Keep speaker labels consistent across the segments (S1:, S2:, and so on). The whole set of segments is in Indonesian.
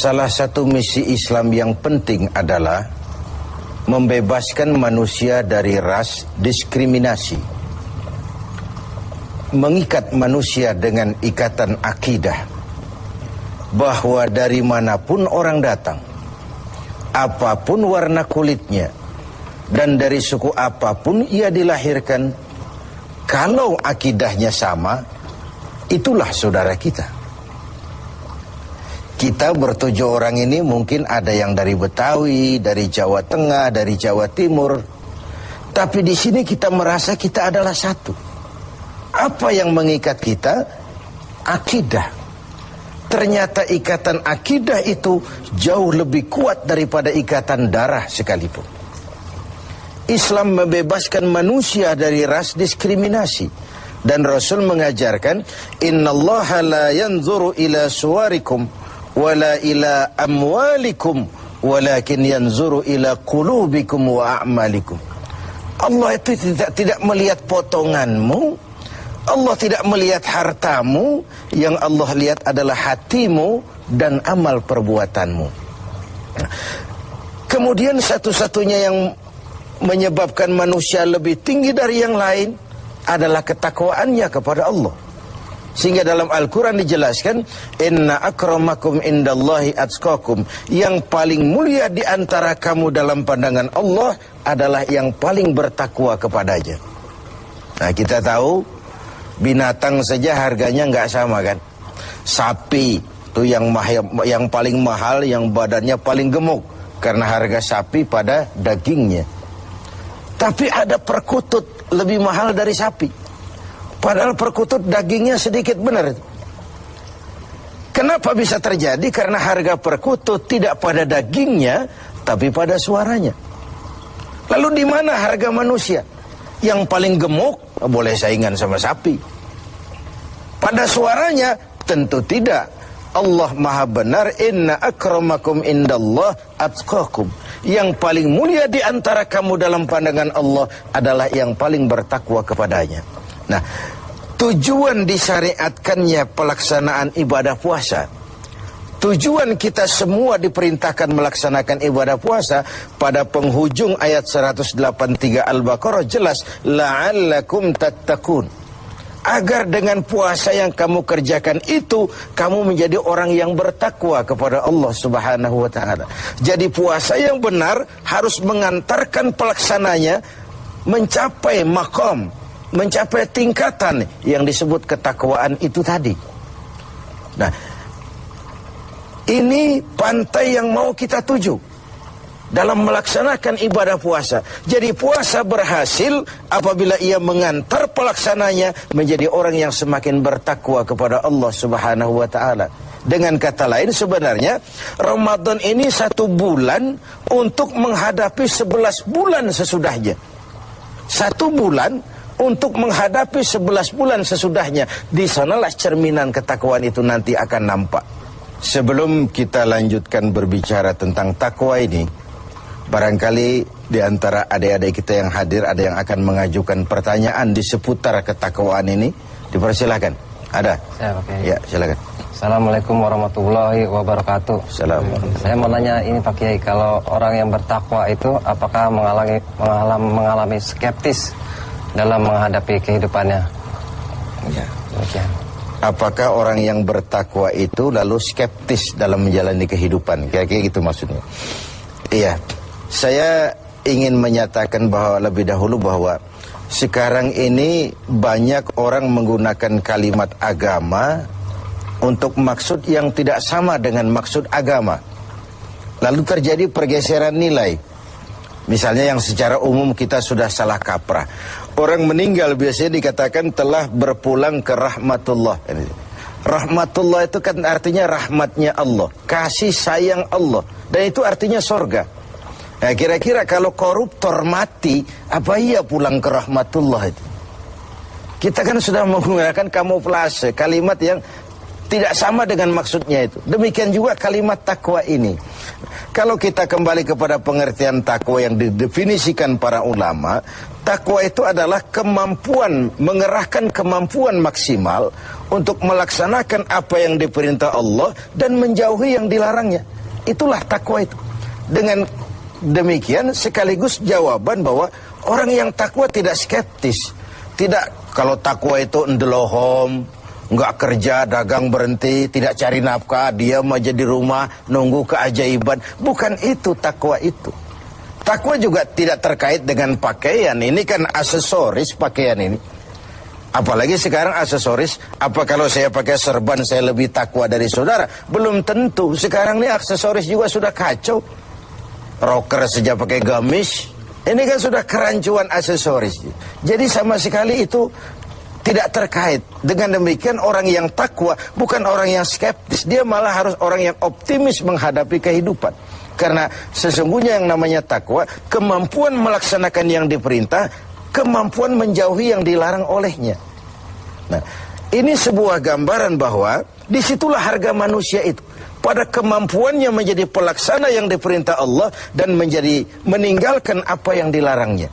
S1: Salah satu misi Islam yang penting adalah membebaskan manusia dari ras diskriminasi, mengikat manusia dengan ikatan akidah bahwa dari manapun orang datang, apapun warna kulitnya, dan dari suku apapun ia dilahirkan, kalau akidahnya sama, itulah saudara kita. Kita bertujuh orang ini mungkin ada yang dari Betawi, dari Jawa Tengah, dari Jawa Timur. Tapi di sini kita merasa kita adalah satu. Apa yang mengikat kita? Akidah. Ternyata ikatan akidah itu jauh lebih kuat daripada ikatan darah sekalipun. Islam membebaskan manusia dari ras diskriminasi. Dan Rasul mengajarkan, innallaha la yanzuru ila suwarikum wala ila amwalikum walakin yanzuru ila qulubikum wa a'malikum. Allah itu tidak melihat potonganmu, Allah tidak melihat hartamu, yang Allah lihat adalah hatimu dan amal perbuatanmu. Kemudian satu-satunya yang menyebabkan manusia lebih tinggi dari yang lain adalah ketakwaannya kepada Allah. Sehingga dalam Al-Quran dijelaskan, inna akramakum indallahi atqakum, yang paling mulia di antara kamu dalam pandangan Allah adalah yang paling bertakwa kepadanya. Nah, kita tahu binatang saja harganya nggak sama kan. Sapi itu yang paling mahal, yang badannya paling gemuk, karena harga sapi pada dagingnya. Tapi ada perkutut lebih mahal dari sapi, padahal perkutut dagingnya sedikit, benar. Kenapa bisa terjadi? Karena harga perkutut tidak pada dagingnya, tapi pada suaranya. Lalu di mana harga manusia? Yang paling gemuk boleh saingan sama sapi. Pada suaranya tentu tidak. Allah maha benar, inna akramakum indallah atqakum. Yang paling mulia di antara kamu dalam pandangan Allah adalah yang paling bertakwa kepadanya. Nah, tujuan disyariatkannya pelaksanaan ibadah puasa, tujuan kita semua diperintahkan melaksanakan ibadah puasa, pada penghujung ayat 183 Al-Baqarah jelas, la'allakum tattaqun, agar dengan puasa yang kamu kerjakan itu, kamu menjadi orang yang bertakwa kepada Allah Subhanahu wa ta'ala. Jadi puasa yang benar harus mengantarkan pelaksananya mencapai maqam, mencapai tingkatan yang disebut ketakwaan itu tadi. Nah, ini pantai yang mau kita tuju dalam melaksanakan ibadah puasa. Jadi puasa berhasil apabila ia mengantar pelaksananya menjadi orang yang semakin bertakwa kepada Allah Subhanahu wa ta'ala. Dengan kata lain, sebenarnya Ramadan ini 1 bulan untuk menghadapi 11 bulan sesudahnya. 1 bulan untuk menghadapi 11 bulan sesudahnya. Di sanalah cerminan ketakwaan itu nanti akan nampak. Sebelum kita lanjutkan berbicara tentang takwa ini, barangkali di antara adik-adik kita yang hadir ada yang akan mengajukan pertanyaan di seputar ketakwaan ini. Dipersilakan. Ada? Ya, silakan.
S2: Assalamualaikum warahmatullahi wabarakatuh.
S1: Assalamualaikum.
S2: Saya mau nanya ini Pak Kiai, kalau orang yang bertakwa itu apakah mengalami skeptis dalam menghadapi kehidupannya?
S1: Ya. Apakah orang yang bertakwa itu lalu skeptis dalam menjalani kehidupan? Kira-kira gitu maksudnya. Iya. Saya ingin menyatakan bahwa lebih dahulu bahwa sekarang ini banyak orang menggunakan kalimat agama untuk maksud yang tidak sama dengan maksud agama. Lalu terjadi pergeseran nilai. Misalnya yang secara umum kita sudah salah kaprah. Orang meninggal biasanya dikatakan telah berpulang ke rahmatullah. Rahmatullah itu kan artinya rahmatnya Allah, kasih sayang Allah, dan itu artinya sorga. Nah, kira-kira kalau koruptor mati, apa ia pulang ke rahmatullah itu? Kita kan sudah menggunakan kamuflase, kalimat yang tidak sama dengan maksudnya itu. Demikian juga kalimat takwa ini. Kalau kita kembali kepada pengertian takwa yang didefinisikan para ulama, takwa itu adalah kemampuan, mengerahkan kemampuan maksimal untuk melaksanakan apa yang diperintah Allah dan menjauhi yang dilarangnya. Itulah takwa itu. Dengan demikian sekaligus jawaban bahwa orang yang takwa tidak skeptis. Tidak, kalau takwa itu ndelohom, nggak kerja, dagang berhenti, tidak cari nafkah, diam aja di rumah, nunggu keajaiban. Bukan itu takwa itu. Takwa juga tidak terkait dengan pakaian. Ini kan aksesoris pakaian ini. Apalagi sekarang aksesoris, apa kalau saya pakai serban saya lebih takwa dari saudara? Belum tentu. Sekarang ini aksesoris juga sudah kacau. Rocker saja pakai gamis. Ini kan sudah kerancuan aksesoris. Jadi sama sekali itu tidak terkait. Dengan demikian orang yang takwa bukan orang yang skeptis. Dia malah harus orang yang optimis menghadapi kehidupan. Karena sesungguhnya yang namanya takwa, kemampuan melaksanakan yang diperintah, kemampuan menjauhi yang dilarang olehnya. Nah, ini sebuah gambaran bahwa disitulah harga manusia itu. Pada kemampuannya menjadi pelaksana yang diperintah Allah dan meninggalkan apa yang dilarangnya.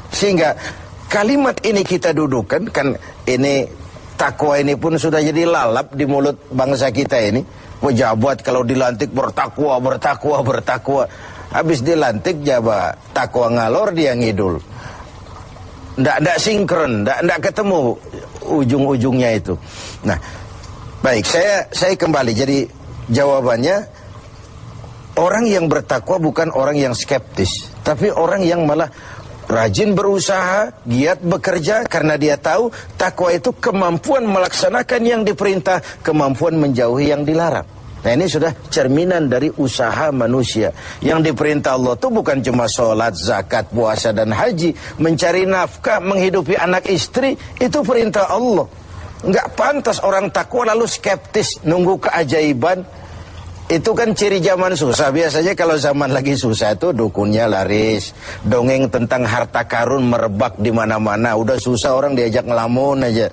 S1: Sehingga kalimat ini kita dudukan, kan ini takwa ini pun sudah jadi lalap di mulut bangsa kita ini. Pejabat kalau dilantik bertakwa, bertakwa, bertakwa. Habis dilantik jabat takwa ngalor dia ngidul. Ndak sinkron, ndak ketemu ujung-ujungnya itu. Nah, baik, saya kembali. Jadi jawabannya, orang yang bertakwa bukan orang yang skeptis, tapi orang yang malah rajin berusaha, giat bekerja karena dia tahu takwa itu kemampuan melaksanakan yang diperintah, kemampuan menjauhi yang dilarang. Nah, ini sudah cerminan dari usaha manusia. Yang diperintah Allah itu bukan cuma sholat, zakat, puasa, dan haji. Mencari nafkah, menghidupi anak istri, itu perintah Allah. Nggak pantas orang takwa lalu skeptis, nunggu keajaiban. Itu kan ciri zaman susah. Biasanya kalau zaman lagi susah itu dukunnya laris, dongeng tentang harta karun merebak di mana-mana. Udah susah orang diajak ngelamun aja.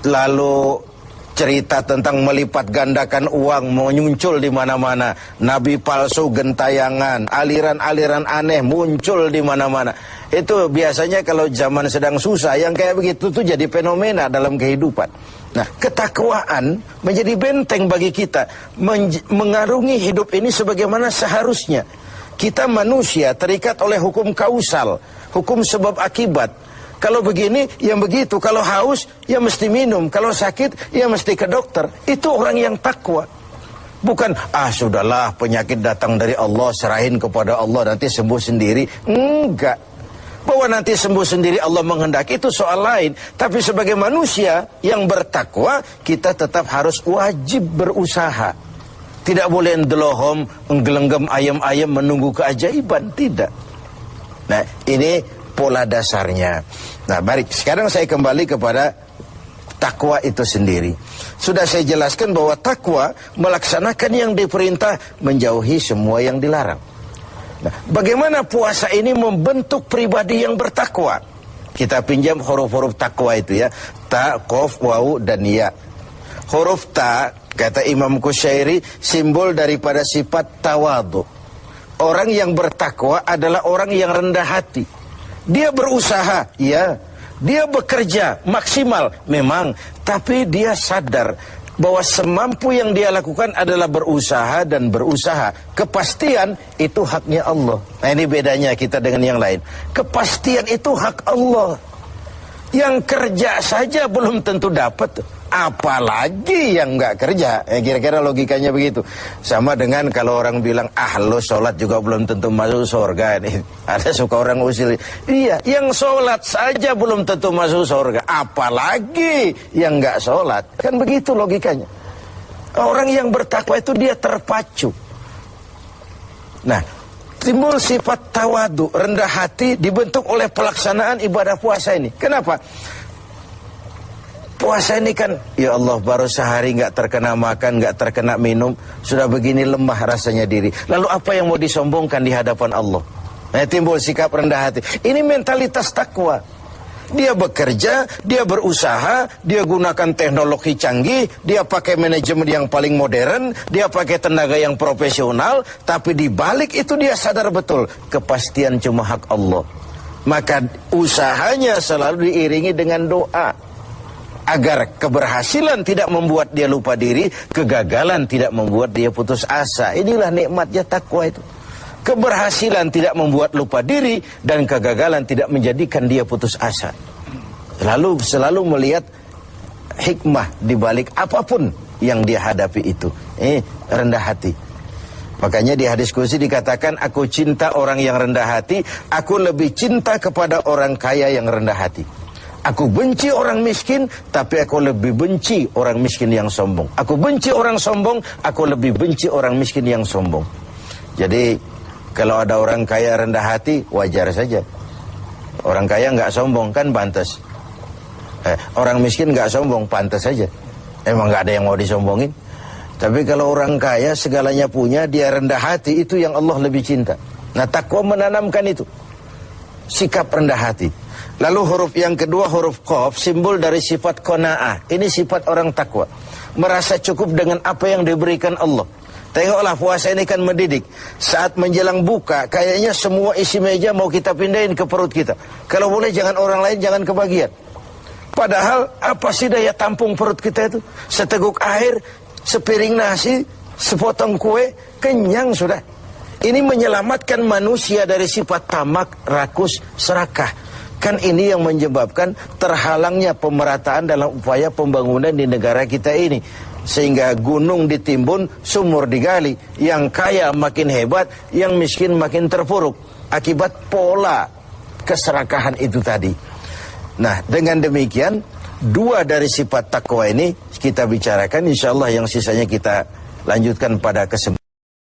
S1: Lalu cerita tentang melipat gandakan uang muncul di mana-mana. Nabi palsu gentayangan, aliran-aliran aneh muncul di mana-mana. Itu biasanya kalau zaman sedang susah, yang kayak begitu tuh jadi fenomena dalam kehidupan. Nah, ketakwaan menjadi benteng bagi kita, mengarungi hidup ini sebagaimana seharusnya. Kita manusia terikat oleh hukum kausal, hukum sebab akibat. Kalau begini, ya begitu. Kalau haus, ya mesti minum. Kalau sakit, ya mesti ke dokter. Itu orang yang takwa. Bukan, sudahlah penyakit datang dari Allah, serahin kepada Allah, nanti sembuh sendiri. Enggak. Bahwa nanti sembuh sendiri Allah menghendaki itu soal lain. Tapi sebagai manusia yang bertakwa, kita tetap harus wajib berusaha. Tidak boleh ndelohom, menggelenggam ayam-ayam menunggu keajaiban. Tidak. Nah, ini pola dasarnya. Nah, baik, sekarang saya kembali kepada takwa itu sendiri. Sudah saya jelaskan bahwa takwa melaksanakan yang diperintah, menjauhi semua yang dilarang. Nah, bagaimana puasa ini membentuk pribadi yang bertakwa? Kita pinjam huruf-huruf takwa itu ya. Ta, qaf, waw, dan ya. Huruf ta, kata Imam Qushairi, simbol daripada sifat tawadu. Orang yang bertakwa adalah orang yang rendah hati. Dia berusaha, ya. Dia bekerja maksimal, memang. Tapi dia sadar bahwa semampu yang dia lakukan adalah berusaha dan berusaha. Kepastian itu haknya Allah. Nah, ini bedanya kita dengan yang lain. Kepastian itu hak Allah. Yang kerja saja belum tentu dapat, apalagi yang nggak kerja. Kira-kira logikanya begitu. Sama dengan kalau orang bilang, lo sholat juga belum tentu masuk surga. Ada suka orang usil. Iya, yang sholat saja belum tentu masuk surga, apalagi yang nggak sholat. Kan begitu logikanya. Orang yang bertakwa itu dia terpacu. Nah, timbul sifat tawadu, rendah hati, dibentuk oleh pelaksanaan ibadah puasa ini. Kenapa? Puasa ini kan, ya Allah, baru sehari nggak terkena makan, nggak terkena minum, sudah begini lemah rasanya diri. Lalu apa yang mau disombongkan di hadapan Allah? Nah, timbul sikap rendah hati. Ini mentalitas takwa. Dia bekerja, dia berusaha, dia gunakan teknologi canggih, dia pakai manajemen yang paling modern, dia pakai tenaga yang profesional, tapi di balik itu dia sadar betul kepastian cuma hak Allah. Maka usahanya selalu diiringi dengan doa agar keberhasilan tidak membuat dia lupa diri, kegagalan tidak membuat dia putus asa. Inilah nikmatnya takwa itu. Keberhasilan tidak membuat lupa diri dan kegagalan tidak menjadikan dia putus asa. Selalu melihat hikmah di balik apapun yang dia hadapi itu. Rendah hati. Makanya di hadis qudsi dikatakan, aku cinta orang yang rendah hati, aku lebih cinta kepada orang kaya yang rendah hati. Aku benci orang miskin, tapi aku lebih benci orang miskin yang sombong. Aku benci orang sombong, aku lebih benci orang miskin yang sombong. Jadi kalau ada orang kaya rendah hati, wajar saja. Orang kaya nggak sombong kan pantas. Orang miskin nggak sombong, pantas saja. Emang nggak ada yang mau disombongin. Tapi kalau orang kaya segalanya punya, dia rendah hati, itu yang Allah lebih cinta. Nah, takwa menanamkan itu, sikap rendah hati. Lalu huruf yang kedua, huruf qaf, simbol dari sifat qanaah. Ini sifat orang takwa, merasa cukup dengan apa yang diberikan Allah. Tengoklah, puasa ini kan mendidik. Saat menjelang buka, kayaknya semua isi meja mau kita pindahin ke perut kita. Kalau boleh jangan orang lain, jangan kebagian. Padahal apa sih daya tampung perut kita itu? Seteguk air, sepiring nasi, sepotong kue, kenyang sudah. Ini menyelamatkan manusia dari sifat tamak, rakus, serakah. Kan ini yang menyebabkan terhalangnya pemerataan dalam upaya pembangunan di negara kita ini. Sehingga gunung ditimbun, sumur digali, yang kaya makin hebat, yang miskin makin terpuruk, akibat pola keserakahan itu tadi. Nah, dengan demikian, dua dari sifat takwa ini kita bicarakan, insya Allah yang sisanya kita lanjutkan pada kesempatan